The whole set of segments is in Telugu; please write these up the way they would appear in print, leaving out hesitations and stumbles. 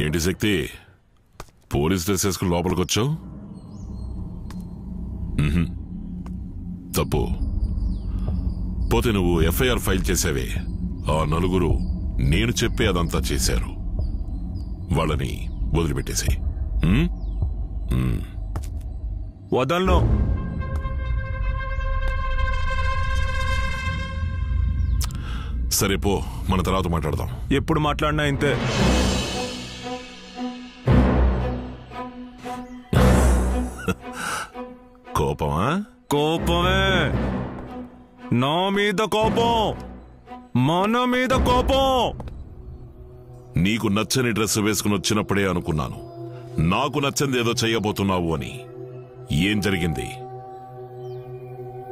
ఏంటి శక్తి, పోలీస్ డ్రెస్ వేసుకుని లోపలికి వచ్చావు? తప్పు. పోతే నువ్వు ఎఫ్ఐఆర్ ఫైల్ చేసావే, ఆ నలుగురు నేను చెప్పే అదంతా చేశారు. వాళ్ళని వదిలిపెట్టేసి. వదలను. సరే పో, మన తర్వాత మాట్లాడదాం. ఎప్పుడు మాట్లాడినా ఇంతే. కోపమా? కోపమే. నా మీద కోపం, మన మీద కోపం. నీకు నచ్చని డ్రెస్ వేసుకుని వచ్చినప్పుడే అనుకున్నాను నాకు నచ్చంది ఏదో చెయ్యబోతున్నావు అని. ఏం జరిగింది?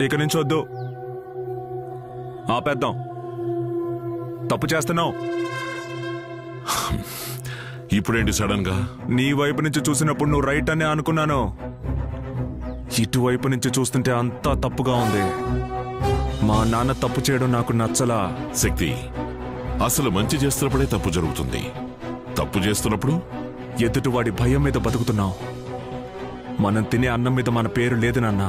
ఇక నుంచి వద్దు, ఆపేద్దాం. తప్పు చేస్తున్నావు. ఇప్పుడేంటి సడన్ గా? నీ వైపు నుంచి చూసినప్పుడు నువ్వు రైట్ అనే అనుకున్నాను. ఇటువైపు నుంచి చూస్తుంటే అంతా తప్పుగా ఉంది. మా నాన్న తప్పు చేయడం నాకు నచ్చలా. శక్తి, అసలు మంచి చేస్తున్నప్పుడే తప్పు జరుగుతుంది. తప్పు చేస్తున్నప్పుడు ఎదుటివాడి భయం మీద బతుకుతున్నావు. మనం తినే అన్నం మీద మన పేరు లేదు నాన్న.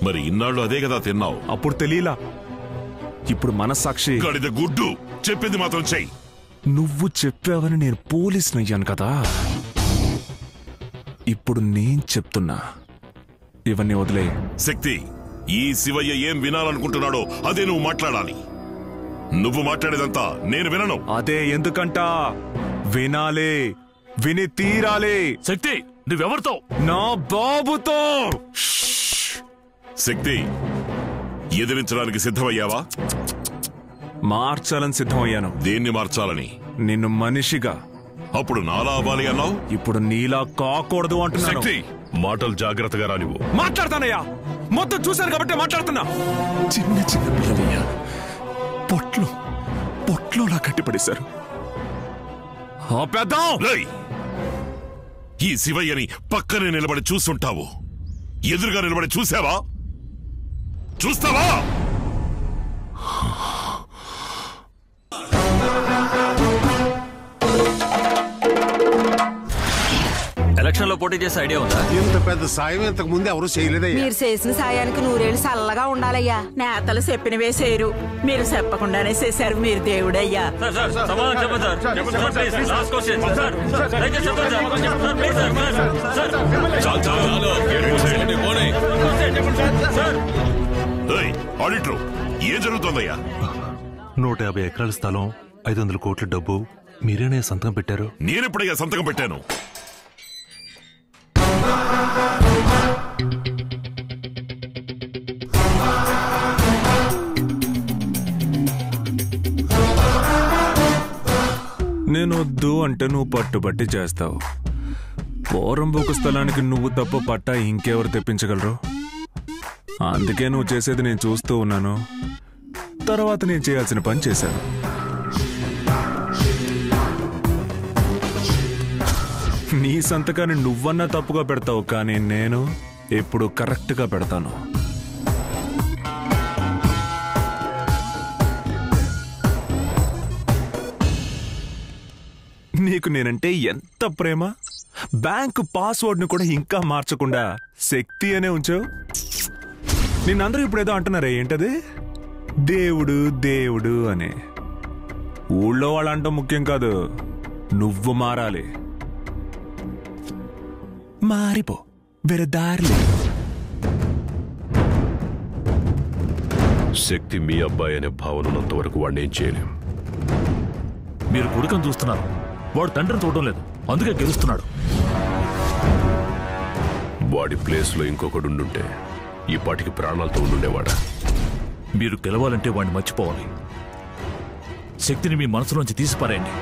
మరి ఇన్నాళ్ళు అదే కదా తిన్నావు. అప్పుడు తెలియలా. ఇప్పుడు మనస్సాక్షి. గడిద గుడ్డు, చెప్పింది మాత్రం చెయ్యి. నువ్వు చెప్పావని నేను పోలీసునయ్యాను కదా. ఇప్పుడు నేను చెప్తున్నా, ఇవన్నీ వదిలే. శక్తి, ఈ శివయ్య ఏం వినాలనుకుంటున్నాడో అదే నువ్వు మాట్లాడాలి. నువ్వు మాట్లాడేదంతా నేను వినను. అదే ఎందుకంట, వినాలి, విని తీరాలి. శక్తి, నువ్వెవరితో? నా బాబుతో. శక్తి, ఎదిరించడానికి సిద్ధమయ్యావా? మార్చాలని సిద్ధమయ్యాను. దేన్ని మార్చాలని? నిన్ను మనిషిగా. అప్పుడు నాలా అవ్వాలి అన్నావు. ఇప్పుడు నీలా కాకూడదు అంటున్నాను. శక్తి, మాటలు జాగ్రత్తగా రానివ్వు. మాట్లాడతానయ్యా, మొత్తం చూశాను కాబట్టి మాట్లాడుతున్నా. చిన్న చిన్న పిల్లలయ్యా, పొట్లోలా కట్టిపడేశారు. ఈ శివయ్యని పక్కనే నిలబడి చూస్తుంటావు, ఎదురుగా నిలబడి చూసావా? చూస్తావా? ఎలక్షన్ లో పోటీ చేసే ఐడియా ఉందా? ఇంత పెద్ద సాయం ఇంతకు ముందు ఎవరు చేయలేదయ్యా. మీరు చేసిన సాయానికి 100 ఏళ్ళు చల్లగా ఉండాలయ్యా. నేతలు చెప్పినవే చేయరు, మీరు చెప్పకుండానే చేశారు. మీరు దేవుడయ్యా. ఆడిటర్, ఏం జరుగుతుందయ్యా? 150 ఎకరాల స్థలం, 500 కోట్ల డబ్బు మీరేనే సంతకం పెట్టారు. నేనెప్పుడయ్యా సంతకం పెట్టాను? నేను వద్దు అంటే నువ్వు పట్టుబట్టి చేస్తావు. పోరంబోకు స్థలానికి నువ్వు తప్ప పట్టా ఇంకెవరు తెప్పించగలరు? అందుకే నువ్వు చేసేది నేను చూస్తూ ఉన్నాను. తర్వాత నేను చేయాల్సిన పని చేశాను. నీ సంతకాన్ని నువ్వన్నా తప్పుగా పెడతావు, కానీ నేను ఎప్పుడు కరెక్ట్గా పెడతాను. నీకు నేనంటే ఎంత ప్రేమ! బ్యాంకు పాస్వర్డ్ ని కూడా ఇంకా మార్చకుండా శక్తి అనే ఉంచావు. నిన్నందరూ ఇప్పుడేదో అంటున్నారే, ఏంటది? దేవుడు దేవుడు అని. ఊళ్ళో వాళ్ళంటూ ముఖ్యం కాదు, నువ్వు మారాలి. మారిపో, వేరే దారి. శక్తి మీ అబ్బాయి అనే భావన ఉన్నంత వరకు వాడిని ఏం చేయలేం. మీరు కొడుకుని చూస్తున్నారు, వాడు తండ్రిని చూడడం లేదు, అందుకే గెలుస్తున్నాడు. వాడి ప్లేస్ లో ఇంకొకడుండుంటే ఈ పాటికి ప్రాణాలతో ఉండుండేవాడా? మీరు గెలవాలంటే వాడిని మర్చిపోవాలి. శక్తిని మీ మనసులోంచి తీసిపారేయండి.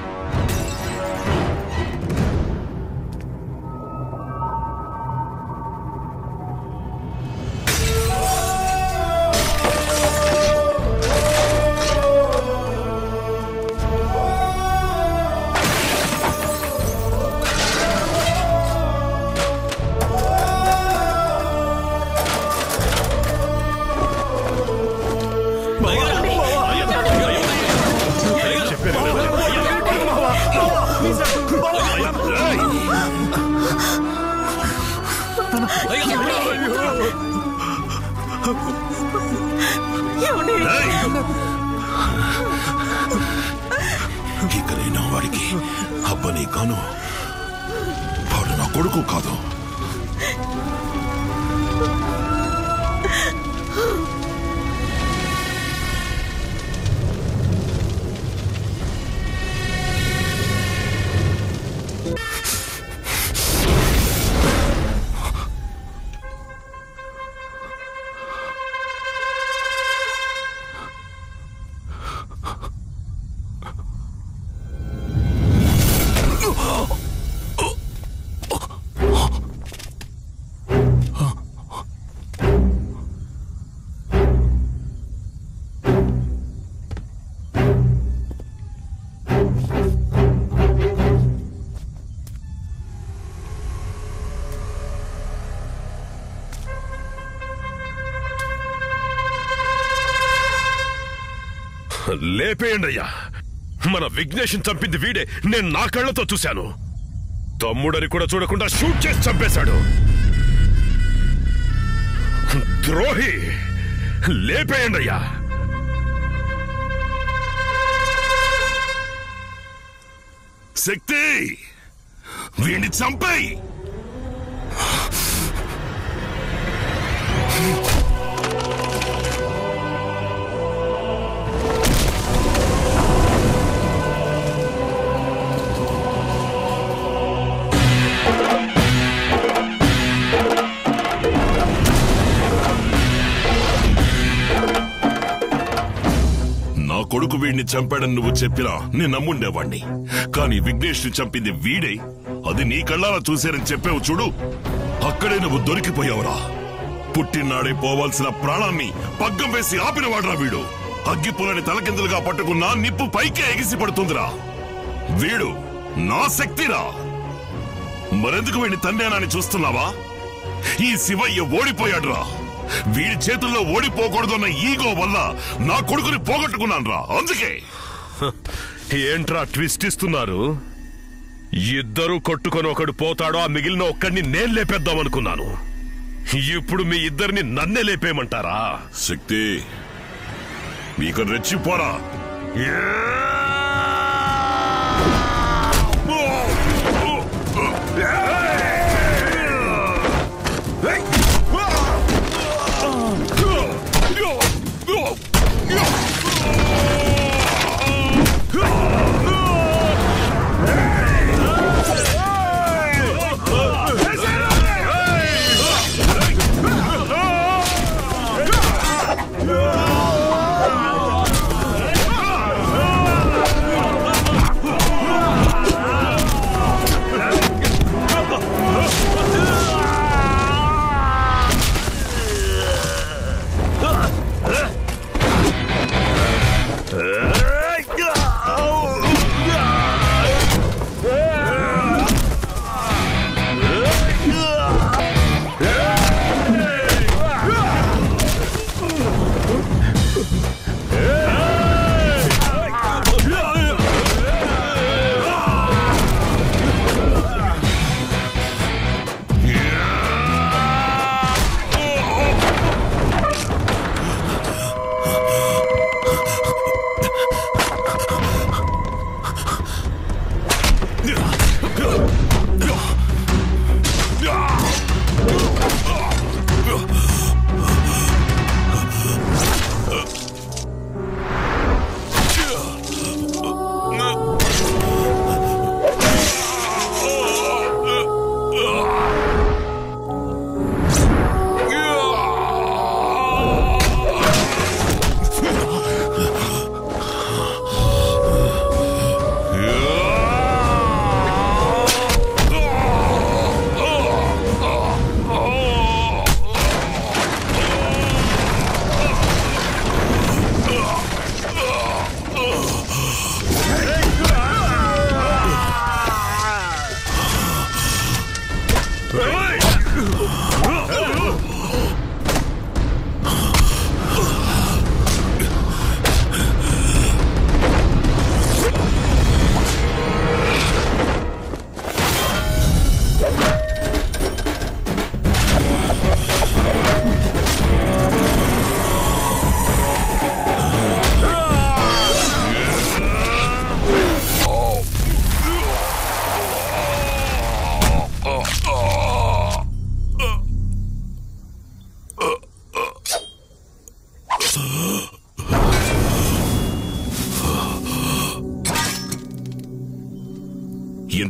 ఇకనైనా వాడికి అబ్బని కాను, వాడు నా కొడుకు కాదు. లేపేయండి అయ్యా. మన విఘ్నేష్ని చంపింది వీడే, నేను నా కళ్ళతో చూశాను. తమ్ముడని కూడా చూడకుండా షూట్ చేసి చంపేశాడు. ద్రోహి, లేపేయండి అయ్యా. శక్తి, వీడిని చంపేయి. కొడుకు వీడిని చంపాడని నువ్వు చెప్పినా నేను నమ్ముండేవాణ్ణి. కానీ విఘ్నేష్ ని చంపింది వీడే, అది నీ కళ్ళారా చూశారని చెప్పావు చూడు, అక్కడే నువ్వు దొరికిపోయావురా. పుట్టినాడే పోవాల్సిన ప్రాణాన్ని పగ్గం వేసి ఆపినవాడ్రా వీడు. అగ్గిపుల్లని తలకిందులుగా పట్టుకున్నా నిప్పు పైకే ఎగిసి పడుతుందిరా. వీడు నా శక్తిరా. మరెందుకు వీడిని తండ్రేనాని చూస్తున్నావా? ఈ శివయ్య ఓడిపోయాడురా. వీడి చేతుల్లో ఓడిపోకూడదన్న ఈగో వల్ల నా కొడుకుని పోగొట్టుకున్నానురా. అందుకే. ఏంట్రా ట్విస్ట్ ఇస్తున్నారు? ఇద్దరు కొట్టుకొని ఒకడు పోతాడో, ఆ మిగిలిన ఒక్కడిని నేను లేపేద్దాం అనుకున్నాను. ఇప్పుడు మీ ఇద్దరిని నన్నే లేపేయమంటారా? శక్తి, మీకు రెచ్చిపోరా.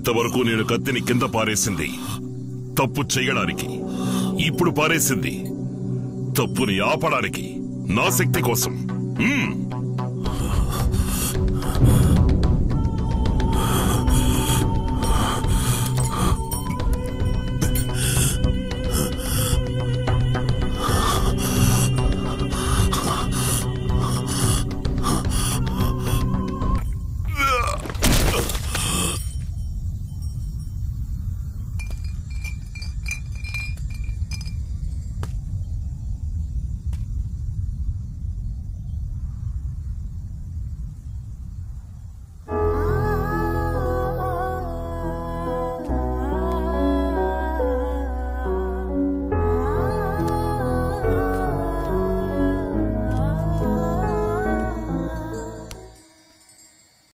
ఇంతవరకు నేను కత్తిని కింద పారేసింది తప్పు చెయ్యడానికి, ఇప్పుడు పారేసింది తప్పుని ఆపడానికి, నా శక్తి కోసం.